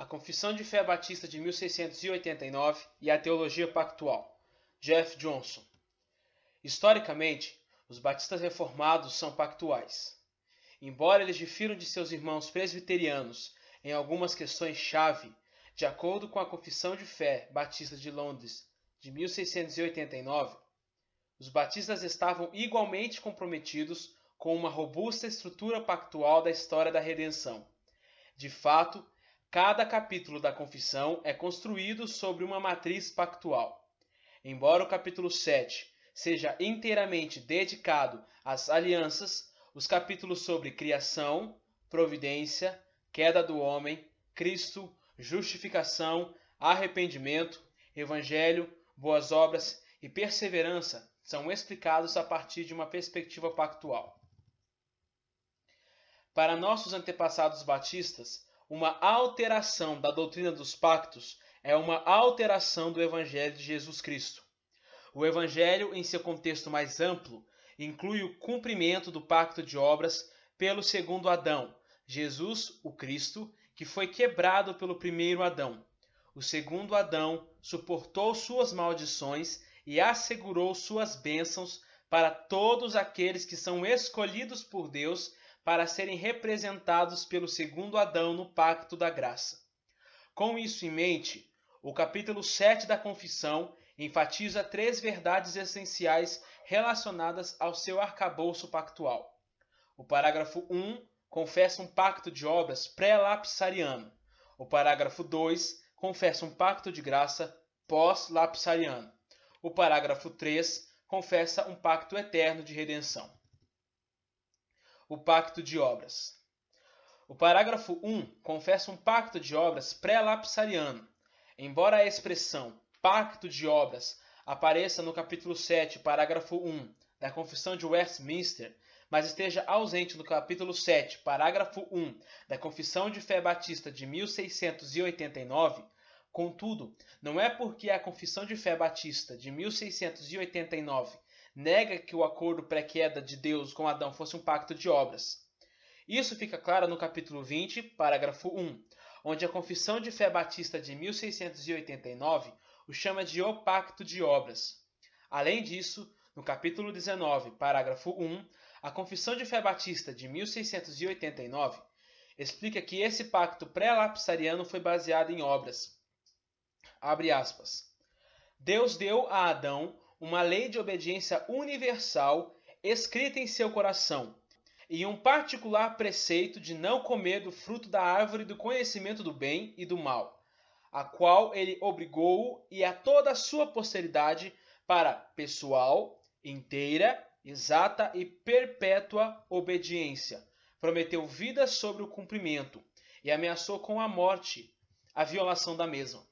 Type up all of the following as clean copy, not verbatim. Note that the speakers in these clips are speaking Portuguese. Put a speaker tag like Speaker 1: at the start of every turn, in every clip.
Speaker 1: A Confissão de Fé Batista de 1689 e a Teologia Pactual, Jeff Johnson. Historicamente, os batistas reformados são pactuais. Embora eles difiram de seus irmãos presbiterianos em algumas questões-chave, de acordo com a Confissão de Fé Batista de Londres de 1689, os batistas estavam igualmente comprometidos com uma robusta estrutura pactual da história da redenção. De fato, cada capítulo da Confissão é construído sobre uma matriz pactual. Embora o capítulo 7 seja inteiramente dedicado às alianças, os capítulos sobre criação, providência, queda do homem, Cristo, justificação, arrependimento, evangelho, boas obras e perseverança são explicados a partir de uma perspectiva pactual. Para nossos antepassados batistas, uma alteração da doutrina dos pactos é uma alteração do Evangelho de Jesus Cristo. O Evangelho, em seu contexto mais amplo, inclui o cumprimento do pacto de obras pelo segundo Adão, Jesus, o Cristo, que foi quebrado pelo primeiro Adão. O segundo Adão suportou suas maldições e assegurou suas bênçãos para todos aqueles que são escolhidos por Deus para serem representados pelo segundo Adão no pacto da graça. Com isso em mente, o capítulo 7 da Confissão enfatiza 3 verdades essenciais relacionadas ao seu arcabouço pactual. O parágrafo 1 confessa um pacto de obras pré-lapsariano. O parágrafo 2 confessa um pacto de graça pós-lapsariano. O parágrafo 3 confessa um pacto eterno de redenção. O pacto de obras. O parágrafo 1 confessa um pacto de obras pré-lapsariano. Embora a expressão pacto de obras apareça no capítulo 7, parágrafo 1 da Confissão de Westminster, mas esteja ausente no capítulo 7, parágrafo 1 da Confissão de Fé Batista de 1689, contudo, não é porque a Confissão de Fé Batista de 1689 nega que o acordo pré-queda de Deus com Adão fosse um pacto de obras. Isso fica claro no capítulo 20, parágrafo 1, onde a Confissão de Fé Batista de 1689 o chama de o pacto de obras. Além disso, no capítulo 19, parágrafo 1, a Confissão de Fé Batista de 1689 explica que esse pacto pré-lapsariano foi baseado em obras. Abre aspas. Deus deu a Adão uma lei de obediência universal escrita em seu coração, e um particular preceito de não comer do fruto da árvore do conhecimento do bem e do mal, a qual ele obrigou-o e a toda a sua posteridade para pessoal, inteira, exata e perpétua obediência. Prometeu vida sobre o cumprimento e ameaçou com a morte a violação da mesma.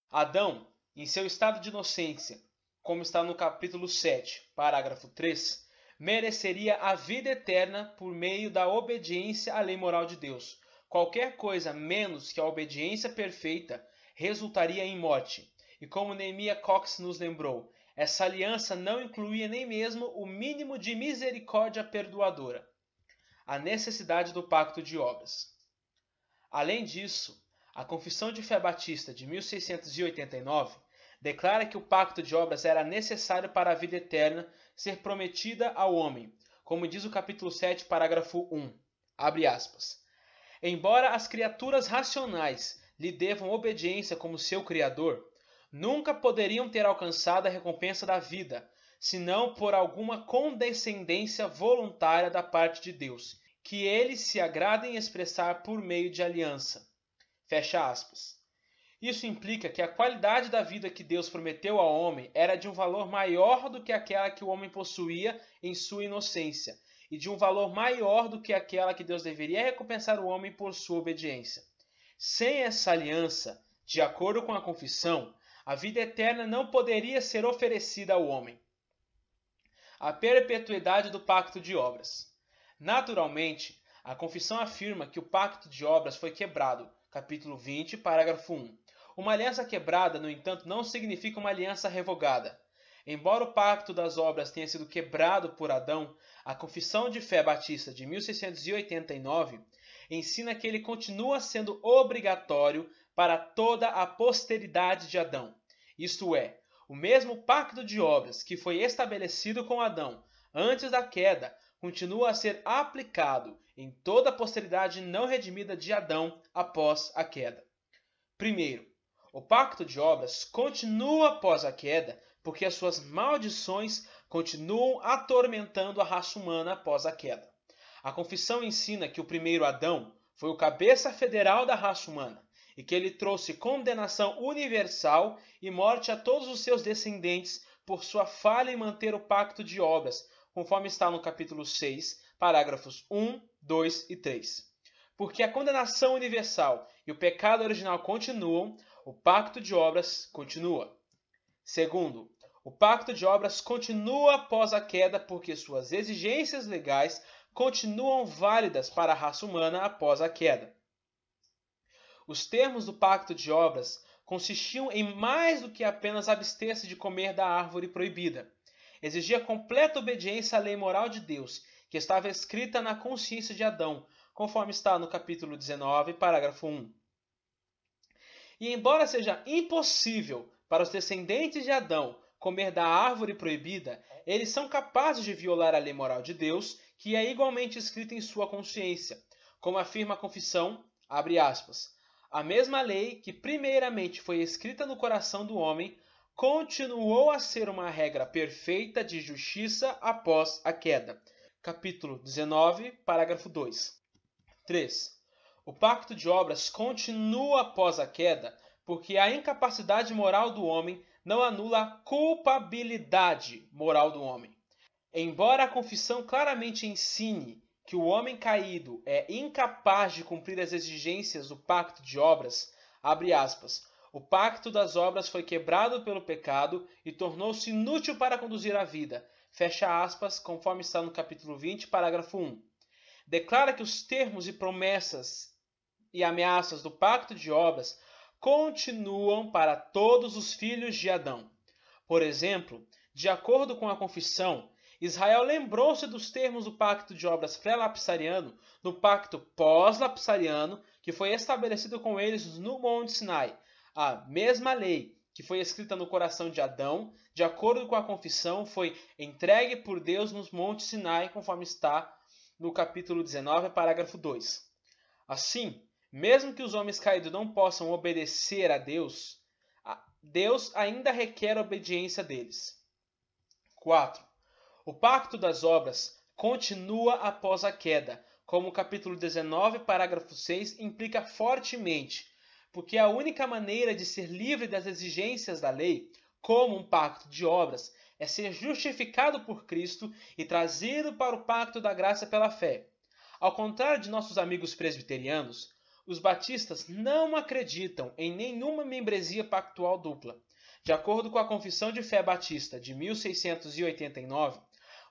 Speaker 1: Adão, em seu estado de inocência, como está no capítulo 7, parágrafo 3, mereceria a vida eterna por meio da obediência à lei moral de Deus. Qualquer coisa menos que a obediência perfeita resultaria em morte. E como Nehemiah Cox nos lembrou, essa aliança não incluía nem mesmo o mínimo de misericórdia perdoadora. A necessidade do pacto de obras. Além disso, a Confissão de Fé Batista de 1689 declara que o pacto de obras era necessário para a vida eterna ser prometida ao homem, como diz o capítulo 7, parágrafo 1. Abre aspas. Embora as criaturas racionais lhe devam obediência como seu Criador, nunca poderiam ter alcançado a recompensa da vida, senão por alguma condescendência voluntária da parte de Deus, que ele se agrada em expressar por meio de aliança. Fecha aspas. Isso implica que a qualidade da vida que Deus prometeu ao homem era de um valor maior do que aquela que o homem possuía em sua inocência, e de um valor maior do que aquela que Deus deveria recompensar o homem por sua obediência. Sem essa aliança, de acordo com a confissão, a vida eterna não poderia ser oferecida ao homem. A perpetuidade do pacto de obras. Naturalmente, a confissão afirma que o pacto de obras foi quebrado, capítulo 20, parágrafo 1. Uma aliança quebrada, no entanto, não significa uma aliança revogada. Embora o pacto das obras tenha sido quebrado por Adão, a Confissão de Fé Batista de 1689 ensina que ele continua sendo obrigatório para toda a posteridade de Adão. Isto é, o mesmo pacto de obras que foi estabelecido com Adão antes da queda continua a ser aplicado em toda a posteridade não redimida de Adão após a queda. Primeiro, o pacto de obras continua após a queda porque as suas maldições continuam atormentando a raça humana após a queda. A confissão ensina que o primeiro Adão foi o cabeça federal da raça humana e que ele trouxe condenação universal e morte a todos os seus descendentes por sua falha em manter o pacto de obras, conforme está no capítulo 6, parágrafos 1, 2 e 3. Porque a condenação universal e o pecado original continuam, o pacto de obras continua. Segundo, o pacto de obras continua após a queda porque suas exigências legais continuam válidas para a raça humana após a queda. Os termos do pacto de obras consistiam em mais do que apenas abster-se de comer da árvore proibida. Exigia completa obediência à lei moral de Deus, que estava escrita na consciência de Adão, conforme está no capítulo 19, parágrafo 1. E embora seja impossível para os descendentes de Adão comer da árvore proibida, eles são capazes de violar a lei moral de Deus, que é igualmente escrita em sua consciência, como afirma a confissão, abre aspas, a mesma lei que primeiramente foi escrita no coração do homem, continuou a ser uma regra perfeita de justiça após a queda. Capítulo 19, parágrafo 2. 3. O pacto de obras continua após a queda porque a incapacidade moral do homem não anula a culpabilidade moral do homem. Embora a confissão claramente ensine que o homem caído é incapaz de cumprir as exigências do pacto de obras, abre aspas, o pacto das obras foi quebrado pelo pecado e tornou-se inútil para conduzir a vida, fecha aspas, conforme está no capítulo 20, parágrafo 1. Declara que os termos e promessas e ameaças do pacto de obras continuam para todos os filhos de Adão. Por exemplo, de acordo com a confissão, Israel lembrou-se dos termos do pacto de obras pré-lapsariano no pacto pós-lapsariano que foi estabelecido com eles no Monte Sinai. A mesma lei que foi escrita no coração de Adão, de acordo com a confissão, foi entregue por Deus nos Monte Sinai, conforme está no capítulo 19, parágrafo 2. Assim, mesmo que os homens caídos não possam obedecer a Deus, Deus ainda requer a obediência deles. 4. O pacto das obras continua após a queda, como o capítulo 19, parágrafo 6 implica fortemente, porque a única maneira de ser livre das exigências da lei, como um pacto de obras, é ser justificado por Cristo e trazido para o pacto da graça pela fé. Ao contrário de nossos amigos presbiterianos, os batistas não acreditam em nenhuma membresia pactual dupla. De acordo com a Confissão de Fé Batista de 1689,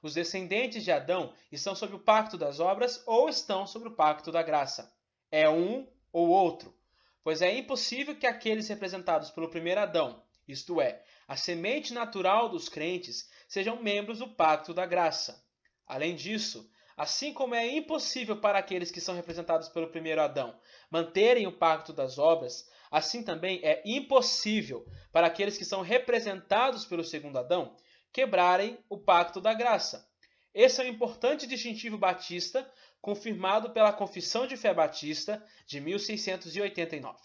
Speaker 1: os descendentes de Adão estão sob o pacto das obras ou estão sob o pacto da graça. É um ou outro, pois é impossível que aqueles representados pelo primeiro Adão, isto é, a semente natural dos crentes, sejam membros do pacto da graça. Além disso, assim como é impossível para aqueles que são representados pelo primeiro Adão manterem o pacto das obras, assim também é impossível para aqueles que são representados pelo segundo Adão quebrarem o pacto da graça. Esse é um importante distintivo batista, confirmado pela Confissão de Fé Batista de 1689.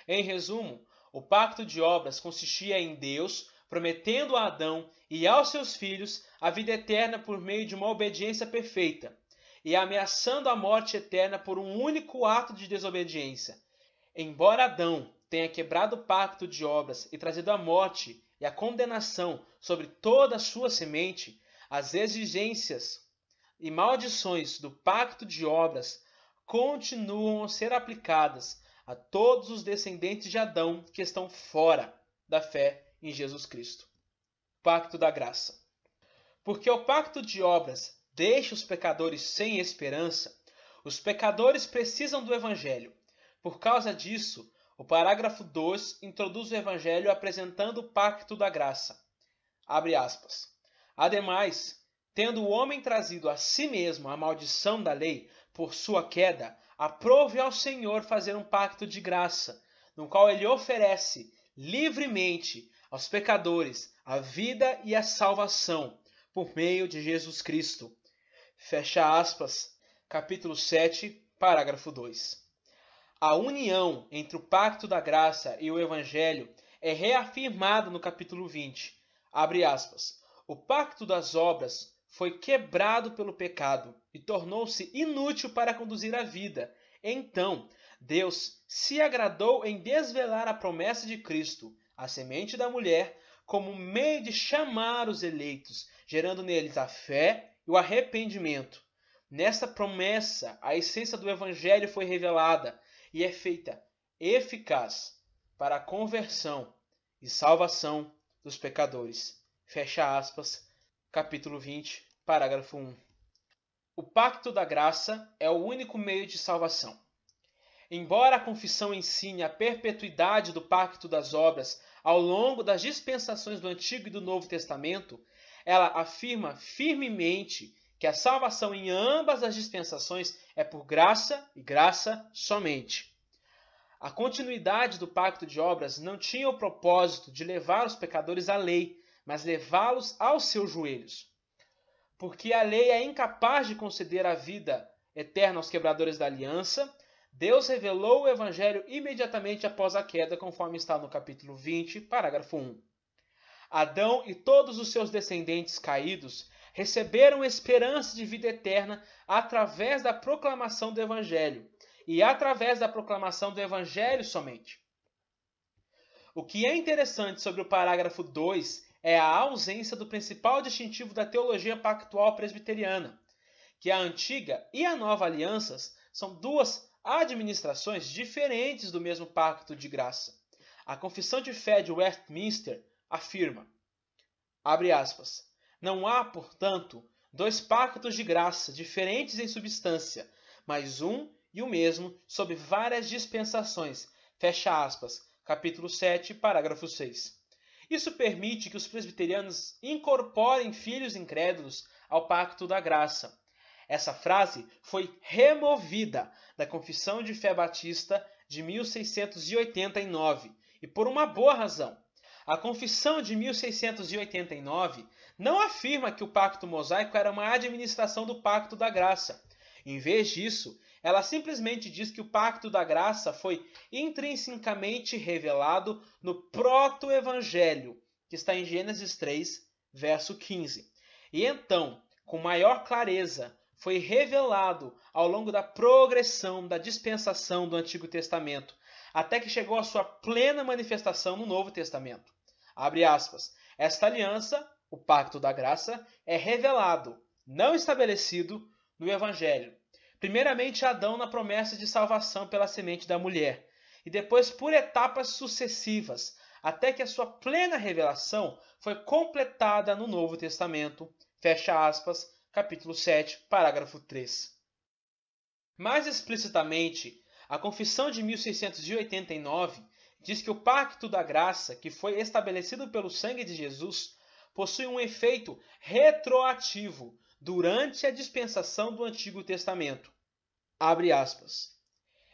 Speaker 1: Em resumo, o pacto de obras consistia em Deus prometendo a Adão e aos seus filhos a vida eterna por meio de uma obediência perfeita, e ameaçando a morte eterna por um único ato de desobediência. Embora Adão tenha quebrado o pacto de obras e trazido a morte e a condenação sobre toda a sua semente, as exigências e maldições do pacto de obras continuam a ser aplicadas a todos os descendentes de Adão que estão fora da fé em Jesus Cristo. Pacto da graça. Porque o pacto de obras deixa os pecadores sem esperança, os pecadores precisam do Evangelho. Por causa disso, o parágrafo 2 introduz o Evangelho apresentando o pacto da graça. Abre aspas. Ademais, tendo o homem trazido a si mesmo a maldição da lei, por sua queda, aprove ao Senhor fazer um pacto de graça, no qual ele oferece livremente aos pecadores a vida e a salvação por meio de Jesus Cristo. Fecha aspas, capítulo 7, parágrafo 2. A união entre o pacto da graça e o evangelho é reafirmada no capítulo 20. Abre aspas. O pacto das obras foi quebrado pelo pecado e tornou-se inútil para conduzir a vida. Então, Deus se agradou em desvelar a promessa de Cristo, a semente da mulher, como meio de chamar os eleitos, gerando neles a fé e o arrependimento. Nesta promessa, a essência do evangelho foi revelada e é feita eficaz para a conversão e salvação dos pecadores. Fecha aspas, capítulo 20, parágrafo 1. O pacto da graça é o único meio de salvação. Embora a confissão ensine a perpetuidade do pacto das obras ao longo das dispensações do Antigo e do Novo Testamento, ela afirma firmemente que a salvação em ambas as dispensações é por graça e graça somente. A continuidade do pacto de obras não tinha o propósito de levar os pecadores à lei, mas levá-los aos seus joelhos. Porque a lei é incapaz de conceder a vida eterna aos quebradores da aliança, Deus revelou o evangelho imediatamente após a queda, conforme está no capítulo 20, parágrafo 1. Adão e todos os seus descendentes caídos receberam esperança de vida eterna através da proclamação do evangelho, e através da proclamação do evangelho somente. O que é interessante sobre o parágrafo 2 é a ausência do principal distintivo da teologia pactual presbiteriana, que a antiga e a nova alianças são duas administrações diferentes do mesmo pacto de graça. A Confissão de Fé de Westminster afirma, abre aspas, não há, portanto, dois pactos de graça diferentes em substância, mas um e o mesmo sob várias dispensações. Fecha aspas, capítulo 7, parágrafo 6. Isso permite que os presbiterianos incorporem filhos incrédulos ao pacto da graça. Essa frase foi removida da Confissão de Fé Batista de 1689, e por uma boa razão. A Confissão de 1689 não afirma que o pacto mosaico era uma administração do pacto da graça. Em vez disso, ela simplesmente diz que o pacto da graça foi intrinsecamente revelado no proto-evangelho, que está em Gênesis 3, verso 15. E então, com maior clareza, foi revelado ao longo da progressão da dispensação do Antigo Testamento, até que chegou à sua plena manifestação no Novo Testamento. Abre aspas. Esta aliança, o pacto da graça, é revelado, não estabelecido, no Evangelho. Primeiramente Adão na promessa de salvação pela semente da mulher, e depois por etapas sucessivas, até que a sua plena revelação foi completada no Novo Testamento. Fecha aspas, capítulo 7, parágrafo 3. Mais explicitamente, a Confissão de 1689 diz que o pacto da graça, que foi estabelecido pelo sangue de Jesus, possui um efeito retroativo durante a dispensação do Antigo Testamento. Abre aspas.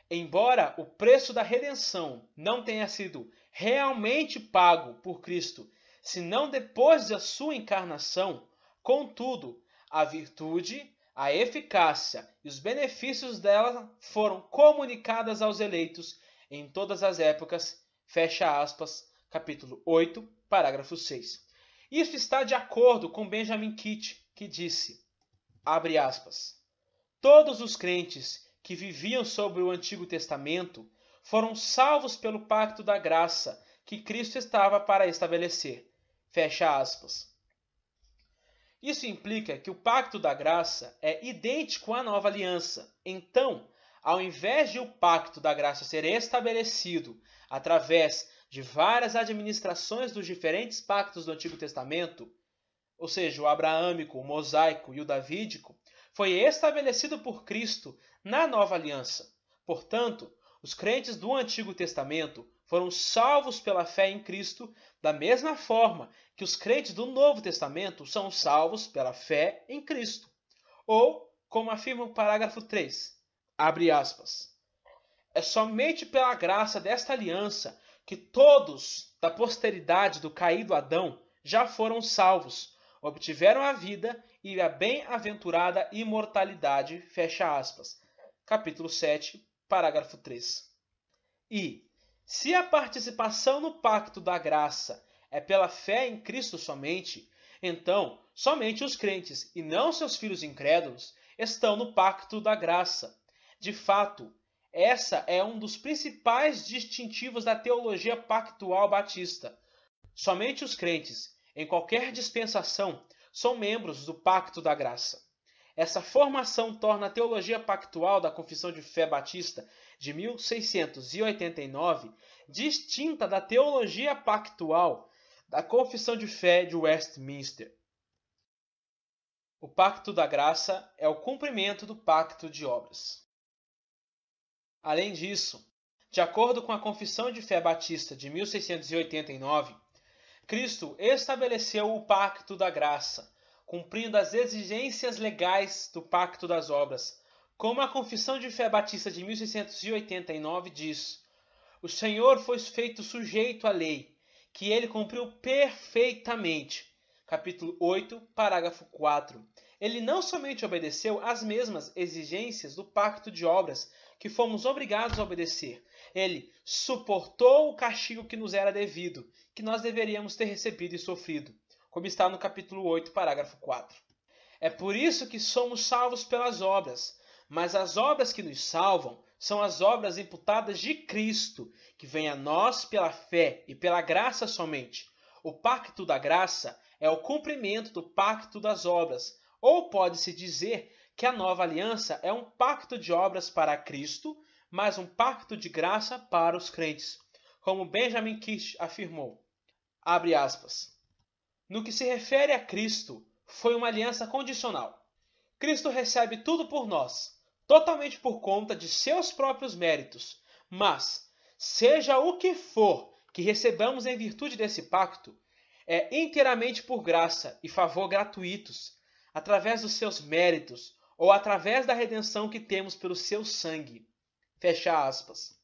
Speaker 1: Embora o preço da redenção não tenha sido realmente pago por Cristo, senão depois da sua encarnação, contudo, a virtude, a eficácia e os benefícios dela foram comunicadas aos eleitos em todas as épocas. Fecha aspas, capítulo 8, parágrafo 6. Isso está de acordo com Benjamin Kitt, que disse, abre aspas, todos os crentes que viviam sob o Antigo Testamento foram salvos pelo pacto da graça que Cristo estava para estabelecer. Fecha aspas. Isso implica que o pacto da graça é idêntico à nova aliança. Então, ao invés de o pacto da graça ser estabelecido através de várias administrações dos diferentes pactos do Antigo Testamento, ou seja, o abraâmico, o mosaico e o davídico, foi estabelecido por Cristo na nova aliança. Portanto, os crentes do Antigo Testamento foram salvos pela fé em Cristo da mesma forma que os crentes do Novo Testamento são salvos pela fé em Cristo. Ou, como afirma o parágrafo 3, Abre aspas. É somente pela graça desta aliança que todos da posteridade do caído Adão já foram salvos, obtiveram a vida e a bem-aventurada imortalidade. Fecha aspas. Capítulo 7, parágrafo 3. E, se a participação no pacto da graça é pela fé em Cristo somente, então somente os crentes e não seus filhos incrédulos estão no pacto da graça. De fato, essa é um dos principais distintivos da teologia pactual batista. Somente os crentes, em qualquer dispensação, são membros do pacto da graça. Essa formação torna a teologia pactual da Confissão de Fé Batista de 1689 distinta da teologia pactual da Confissão de Fé de Westminster. O pacto da graça é o cumprimento do pacto de obras. Além disso, de acordo com a Confissão de Fé Batista de 1689, Cristo estabeleceu o pacto da graça, cumprindo as exigências legais do pacto das obras. Como a Confissão de Fé Batista de 1689 diz, o Senhor foi feito sujeito à lei, que ele cumpriu perfeitamente. Capítulo 8, parágrafo 4. Ele não somente obedeceu às mesmas exigências do pacto de obras que fomos obrigados a obedecer, ele suportou o castigo que nos era devido, que nós deveríamos ter recebido e sofrido, como está no capítulo 8, parágrafo 4. É por isso que somos salvos pelas obras, mas as obras que nos salvam são as obras imputadas de Cristo, que vêm a nós pela fé e pela graça somente. O pacto da graça é o cumprimento do pacto das obras, ou pode-se dizer que a nova aliança é um pacto de obras para Cristo, mas um pacto de graça para os crentes, como Benjamin Kish afirmou. Abre aspas. No que se refere a Cristo, foi uma aliança condicional. Cristo recebe tudo por nós, totalmente por conta de seus próprios méritos, mas, seja o que for que recebamos em virtude desse pacto, é inteiramente por graça e favor gratuitos, através dos seus méritos, ou através da redenção que temos pelo seu sangue. Fecha aspas.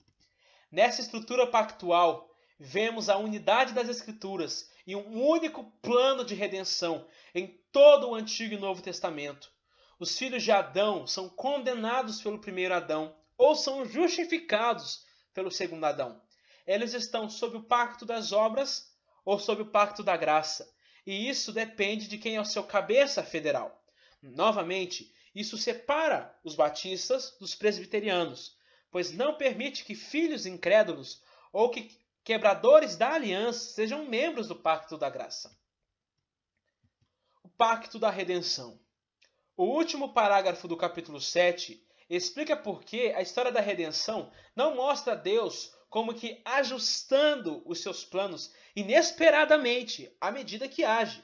Speaker 1: Nessa estrutura pactual, vemos a unidade das Escrituras e um único plano de redenção em todo o Antigo e Novo Testamento. Os filhos de Adão são condenados pelo primeiro Adão ou são justificados pelo segundo Adão. Eles estão sob o pacto das obras ou sob o pacto da graça, e isso depende de quem é o seu cabeça federal. Novamente, isso separa os batistas dos presbiterianos, pois não permite que filhos incrédulos ou que quebradores da aliança sejam membros do pacto da graça. O pacto da redenção. O último parágrafo do capítulo 7 explica por que a história da redenção não mostra Deus como que ajustando os seus planos inesperadamente à medida que age.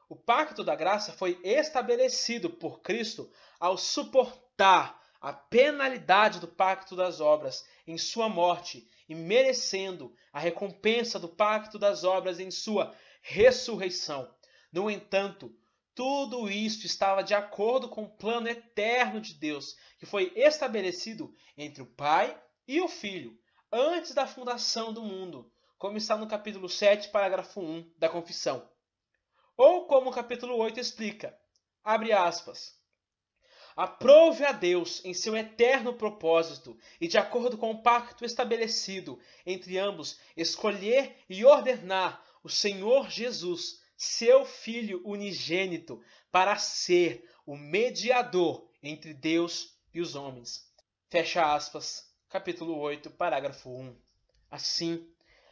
Speaker 1: O pacto da graça foi estabelecido por Cristo ao suportar a penalidade do pacto das obras em sua morte e merecendo a recompensa do pacto das obras em sua ressurreição. No entanto, tudo isso estava de acordo com o plano eterno de Deus, que foi estabelecido entre o Pai e o Filho, antes da fundação do mundo, como está no capítulo 7, parágrafo 1 da Confissão. Ou como o capítulo 8 explica, abre aspas, aprove a Deus em seu eterno propósito e de acordo com o pacto estabelecido entre ambos, escolher e ordenar o Senhor Jesus, seu Filho unigênito, para ser o mediador entre Deus e os homens. Fecha aspas, capítulo 8, parágrafo 1. Assim,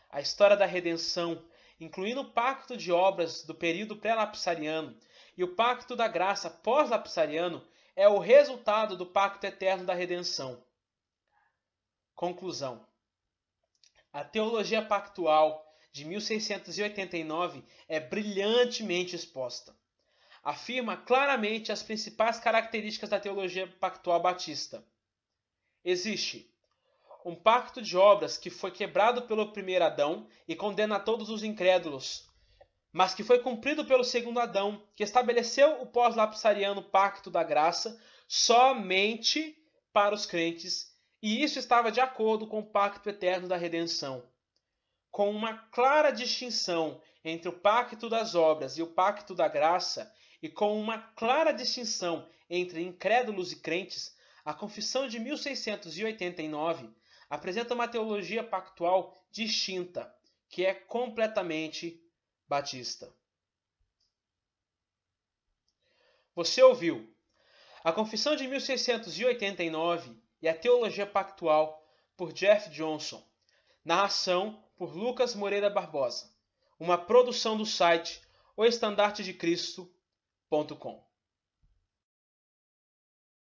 Speaker 1: a história da redenção, incluindo o pacto de obras do período pré-lapsariano e o pacto da graça pós-lapsariano, é o resultado do pacto eterno da redenção. Conclusão. A teologia pactual de 1689 é brilhantemente exposta. Afirma claramente as principais características da teologia pactual batista. Existe um pacto de obras que foi quebrado pelo primeiro Adão e condena todos os incrédulos, mas que foi cumprido pelo segundo Adão, que estabeleceu o pós-lapsariano pacto da graça somente para os crentes, e isso estava de acordo com o pacto eterno da redenção, com uma clara distinção entre o pacto das obras e o pacto da graça, e com uma clara distinção entre incrédulos e crentes. A Confissão de 1689 apresenta uma teologia pactual distinta, que é completamente batista. Você ouviu a Confissão de 1689 e a Teologia Pactual, por Jeff Johnson. Narração por Lucas Moreira Barbosa. Uma produção do site oestandartedecristo.com.